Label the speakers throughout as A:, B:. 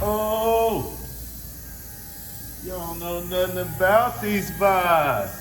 A: Oh, y'all know nothing about these vibes.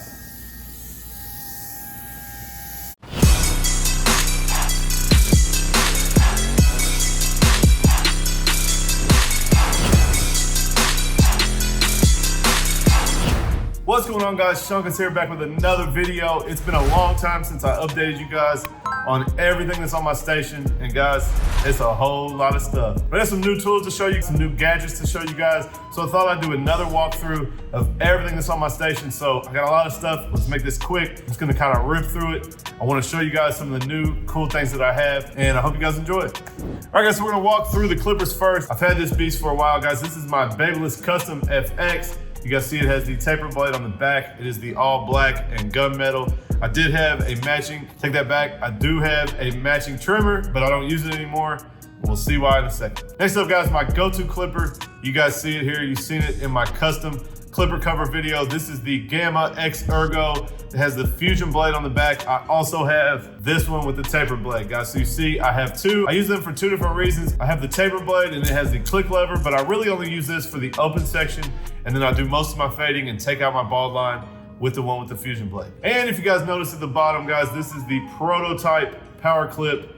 A: What's going on, guys? Seancutshair back with another video. It's been a long time since I updated you guys on everything that's on my station, and guys, it's a whole lot of stuff. But I got some new tools to show you, some new gadgets to show you guys, so I thought I'd do another walkthrough of everything that's on my station. So I got a lot of stuff. Let's make this quick. I'm just gonna kind of rip through it. I want to show you guys some of the new cool things that I have, and I hope you guys enjoy it. All right, guys, so we're gonna walk through the clippers first. I've had this beast for a while, guys. This is my Babyliss Custom FX. You guys see it has the taper blade on the back. It is the all black and gunmetal. I did have a matching, take that back. I do have a matching trimmer, but I don't use it anymore. We'll see why in a second. Next up, guys, my go-to clipper. You guys see it here. You've seen it in my custom clipper cover video. This is the Gamma X Ergo. It has the fusion blade on the back. I also have this one with the taper blade, guys. So you see, I have two. I use them for two different reasons. I have the taper blade and it has the click lever, but I really only use this for the open section. And then I do most of my fading and take out my bald line with the one with the fusion blade. And if you guys notice at the bottom, guys, this is the prototype power clip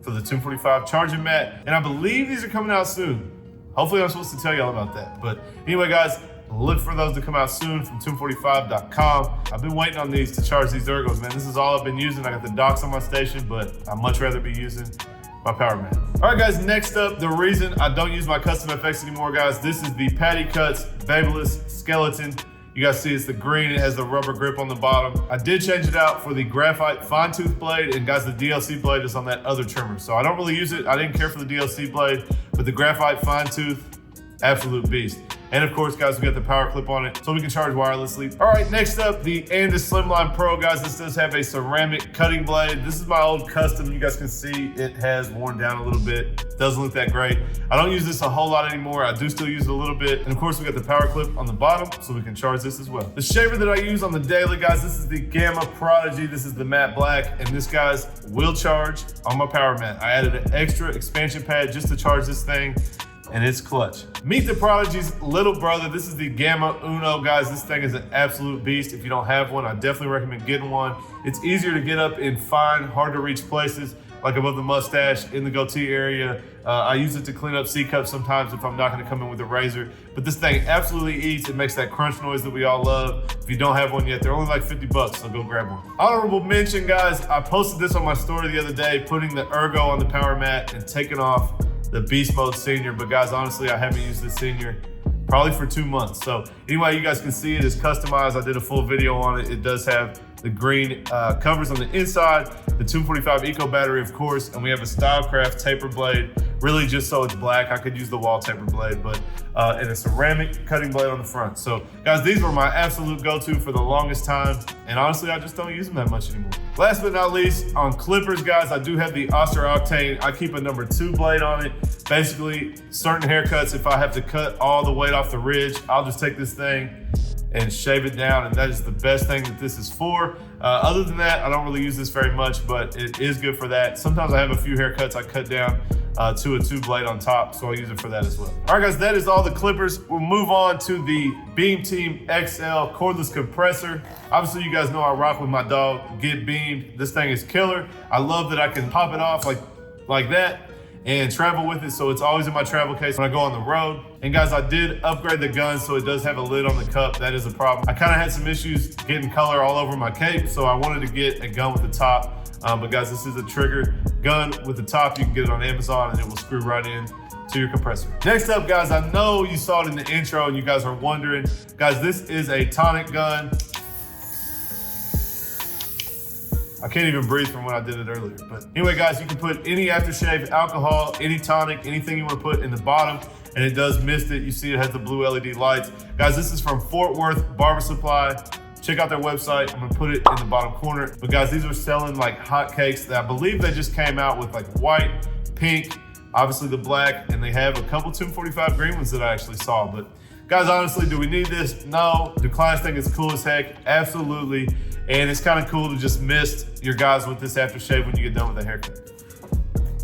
A: for the Tomb45 charging mat. And I believe these are coming out soon. Hopefully I'm supposed to tell y'all about that. But anyway, guys, look for those to come out soon from Tomb45.com. I've been waiting on these to charge these ergos, man. This is all I've been using. I got the docks on my station, but I'd much rather be using my power mat. All right, guys, next up, the reason I don't use my custom FX anymore, guys, this is the Patty Cuts Babyliss Skeleton. You guys see it's the green, it has the rubber grip on the bottom. I did change it out for the graphite fine tooth blade, and guys, the DLC blade is on that other trimmer. So I don't really use it. I didn't care for the DLC blade, but the graphite fine tooth, absolute beast. And of course, guys, we got the power clip on it so we can charge wirelessly. All right, next up, the Andis Slimline Pro, guys. This does have a ceramic cutting blade. This is my old custom. You guys can see it has worn down a little bit. Doesn't look that great. I don't use this a whole lot anymore. I do still use it a little bit. And of course, we got the power clip on the bottom so we can charge this as well. The shaver that I use on the daily, guys, this is the Gamma Prodigy. This is the matte black, and this, guys, will charge on my power mat. I added an extra expansion pad just to charge this thing, and it's clutch. Meet the Prodigy's little brother. This is the Gamma Uno, guys. This thing is an absolute beast. If you don't have one, I definitely recommend getting one. It's easier to get up in fine, hard to reach places, like above the mustache, in the goatee area. I use it to clean up C-cups sometimes if I'm not gonna come in with a razor. But this thing absolutely eats. It makes that crunch noise that we all love. If you don't have one yet, they're only like 50 bucks, so go grab one. Honorable mention, guys, I posted this on my story the other day, putting the ergo on the power mat and taking off the Beast Mode Senior. But guys, honestly, I haven't used this Senior probably for 2 months. So anyway, you guys can see it is customized. I did a full video on it. It does have the green covers on the inside, the Tomb45 Eco battery, of course, and we have a Stylecraft taper blade, really just so it's black. I could use the wall taper blade, but and a ceramic cutting blade on the front. So guys, these were my absolute go-to for the longest time, and honestly, I just don't use them that much anymore. Last but not least, on clippers, guys, I do have the Octane. I keep a number 2 blade on it. Basically, certain haircuts, if I have to cut all the weight off the ridge, I'll just take this thing and shave it down, and that is the best thing that this is for. Other than that, I don't really use this very much, but it is good for that. Sometimes I have a few haircuts I cut down to a 2 blade on top, so I use it for that as well. All right, guys, that is all the clippers. We'll move on to the Beam Team XL cordless compressor. Obviously, you guys know I rock with my dog, Get Beamed. This thing is killer. I love that I can pop it off like that and travel with it, so it's always in my travel case when I go on the road. And guys, I did upgrade the gun, so it does have a lid on the cup. That is a problem. I kind of had some issues getting color all over my cape, so I wanted to get a gun with the top. But guys, this is a trigger gun with the top. You can get it on Amazon, and it will screw right in to your compressor. Next up, guys, I know you saw it in the intro and you guys are wondering. Guys, this is a Tonic Gun. I can't even breathe from when I did it earlier. But anyway, guys, you can put any aftershave, alcohol, any tonic, anything you want to put in the bottom, and it does mist it. You see it has the blue LED lights. Guys, this is from Fort Worth Barber Supply. Check out their website. I'm gonna put it in the bottom corner. But guys, these are selling like hotcakes. That I believe they just came out with like white, pink, obviously the black, and they have a couple Tomb45 green ones that I actually saw. But guys, honestly, do we need this? No. Do clients think it's cool as heck? Absolutely. And it's kind of cool to just mist your guys with this aftershave when you get done with a haircut.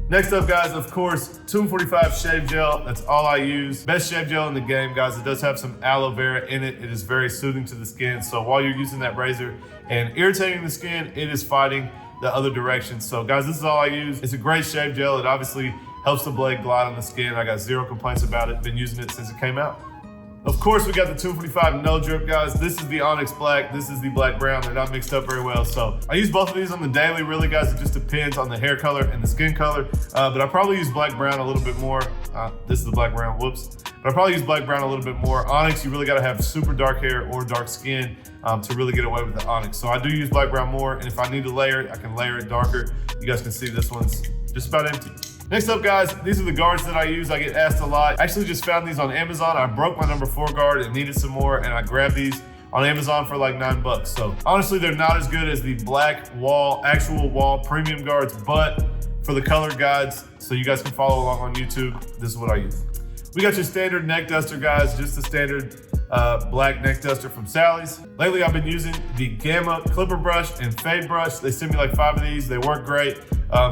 A: Next up, guys, of course, Tomb45 shave gel. That's all I use. Best shave gel in the game, guys. It does have some aloe vera in it. It is very soothing to the skin. So while you're using that razor and irritating the skin, it is fighting the other direction. So guys, this is all I use. It's a great shave gel. It obviously helps the blade glide on the skin. I got zero complaints about it. Been using it since it came out. Of course, we got the Tomb45 no drip, guys. This is the Onyx Black. This is the Black Brown. They're not mixed up very well. So I use both of these on the daily, really, guys. It just depends on the hair color and the skin color. But I probably use Black Brown a little bit more. This is the Black Brown, whoops. But I probably use Black Brown a little bit more. Onyx, you really gotta have super dark hair or dark skin to really get away with the Onyx. So I do use Black Brown more. And if I need to layer it, I can layer it darker. You guys can see this one's just about empty. Next up, guys, these are the guards that I use. I get asked a lot. I actually just found these on Amazon. I broke my number 4 guard and needed some more, and I grabbed these on Amazon for like $9. So honestly, they're not as good as the black wall, actual wall premium guards, but for the colored guides, so you guys can follow along on YouTube, this is what I use. We got your standard neck duster, guys, just the standard black neck duster from Sally's. Lately, I've been using the Gamma clipper brush and fade brush. They sent me like 5 of these. They work great.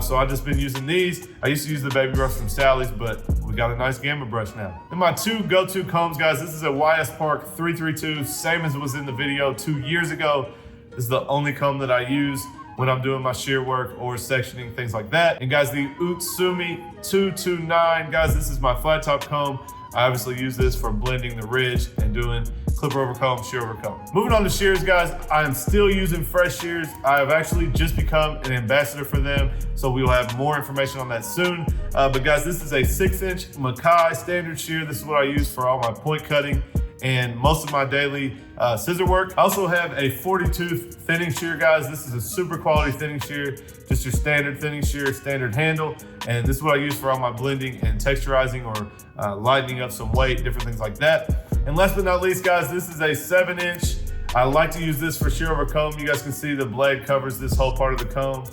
A: So I've just been using these. I used to use the baby brush from Sally's, but we got a nice Gamma brush now. And my 2 go-to combs, guys, this is a YS Park 332, same as it was in the video 2 years ago. This is the only comb that I use when I'm doing my shear work or sectioning, things like that. And guys, the Utsumi 229, guys, this is my flat top comb. I obviously use this for blending the ridge and doing clipper over comb, shear over comb. Moving on to shears, guys, I am still using Fresh Shears. I have actually just become an ambassador for them, so we will have more information on that soon. But guys, this is a 6-inch Makai standard shear. This is what I use for all my point cutting and most of my daily scissor work. I also have a 40-tooth thinning shear, guys. This is a super quality thinning shear, just your standard thinning shear, standard handle. And this is what I use for all my blending and texturizing or lightening up some weight, different things like that. And last but not least, guys, this is a 7-inch. I like to use this for shear over comb. You guys can see the blade covers this whole part of the comb.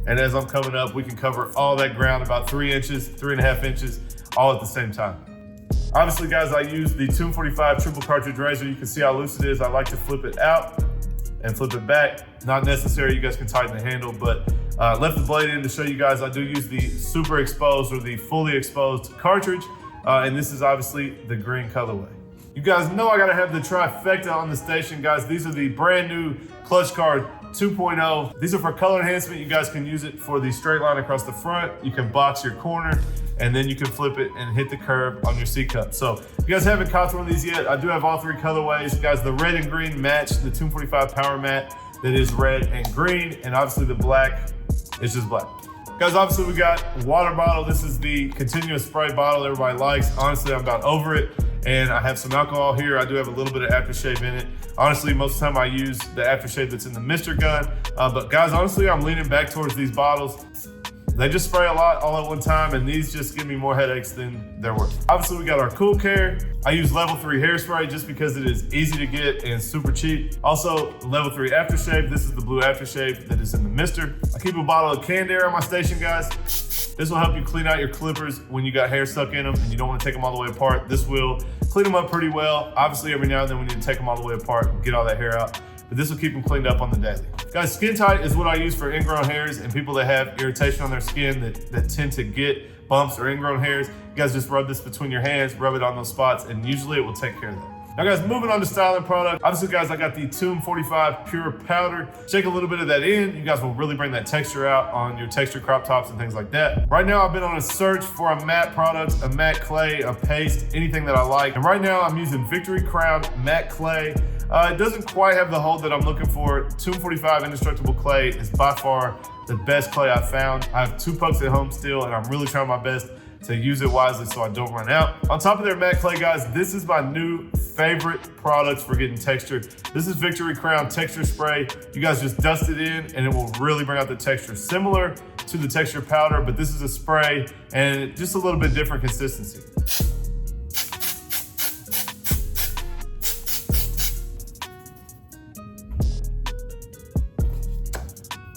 A: And as I'm coming up, we can cover all that ground, about 3 inches, 3.5 inches, all at the same time. Obviously, guys, I use the Tomb45 triple cartridge razor. You can see how loose it is. I like to flip it out and flip it back. Not necessary, you guys can tighten the handle, but left the blade in to show you guys I do use the super exposed or the fully exposed cartridge. And this is obviously the green colorway. You guys know I gotta have the trifecta on the station, guys. These are the brand new Klutch Card 2.0. These are for color enhancement. You guys can use it for the straight line across the front. You can box your corner, and then you can flip it and hit the curve on your C-cup. So if you guys haven't caught one of these yet, I do have all 3 colorways. Guys, the red and green match the Tomb45 Power Mat that is red and green, and obviously the black is just black. Guys, obviously we got water bottle. This is the continuous spray bottle everybody likes. Honestly, I'm about over it. And I have some alcohol here. I do have a little bit of aftershave in it. Honestly, most of the time I use the aftershave that's in the Mr. Gun. But guys, honestly, I'm leaning back towards these bottles. They just spray a lot all at one time, and these just give me more headaches than they're worth. Obviously, we got our Cool Care. I use level 3 hairspray just because it is easy to get and super cheap. Also, level 3 aftershave. This is the blue aftershave that is in the Mister. I keep a bottle of canned air on my station, guys. This will help you clean out your clippers when you got hair stuck in them and you don't want to take them all the way apart. This will clean them up pretty well. Obviously, every now and then we need to take them all the way apart and get all that hair out, but this will keep them cleaned up on the daily. Guys, Skin Tight is what I use for ingrown hairs and people that have irritation on their skin that tend to get bumps or ingrown hairs. You guys just rub this between your hands, rub it on those spots, and usually it will take care of that. Now guys, moving on to styling product. Obviously guys, I got the Tomb45 Pure Powder. Shake a little bit of that in. You guys will really bring that texture out on your texture crop tops and things like that. Right now I've been on a search for a matte product, a matte clay, a paste, anything that I like. And right now I'm using Victory Crown Matte Clay. It doesn't quite have the hold that I'm looking for. Tomb45 Indestructible Clay is by far the best clay I've found. I have 2 pucks at home still, and I'm really trying my best to use it wisely so I don't run out. On top of their matte clay, guys, this is my new favorite product for getting texture. This is Victory Crown Texture Spray. You guys just dust it in and it will really bring out the texture. Similar to the texture powder, but this is a spray and just a little bit different consistency.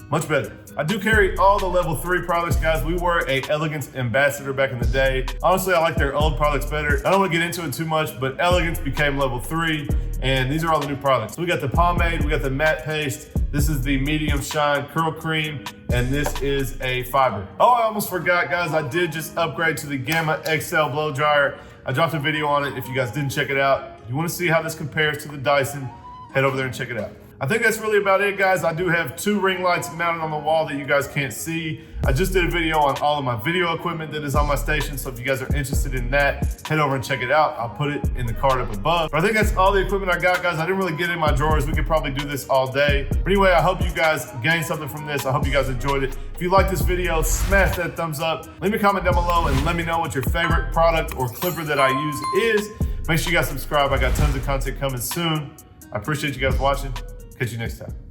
A: Much better. I do carry all the level 3 products, guys. We were a Elegance ambassador back in the day. Honestly, I like their old products better. I don't want to get into it too much, but Elegance became level 3, and these are all the new products. So we got the pomade, we got the matte paste, This is the medium shine curl cream, and this is a fiber. Oh, I almost forgot, guys. I did just upgrade to the Gamma XL blow dryer. I dropped a video on it if you guys didn't check it out. If you want to see how this compares to the Dyson, head over there and check it out. I think that's really about it, guys. I do have 2 ring lights mounted on the wall that you guys can't see. I just did a video on all of my video equipment that is on my station, so if you guys are interested in that, head over and check it out. I'll put it in the card up above. But I think that's all the equipment I got, guys. I didn't really get in my drawers. We could probably do this all day. But anyway, I hope you guys gained something from this. I hope you guys enjoyed it. If you like this video, smash that thumbs up. Leave me a comment down below and let me know what your favorite product or clipper that I use is. Make sure you guys subscribe. I got tons of content coming soon. I appreciate you guys watching. Catch you next time.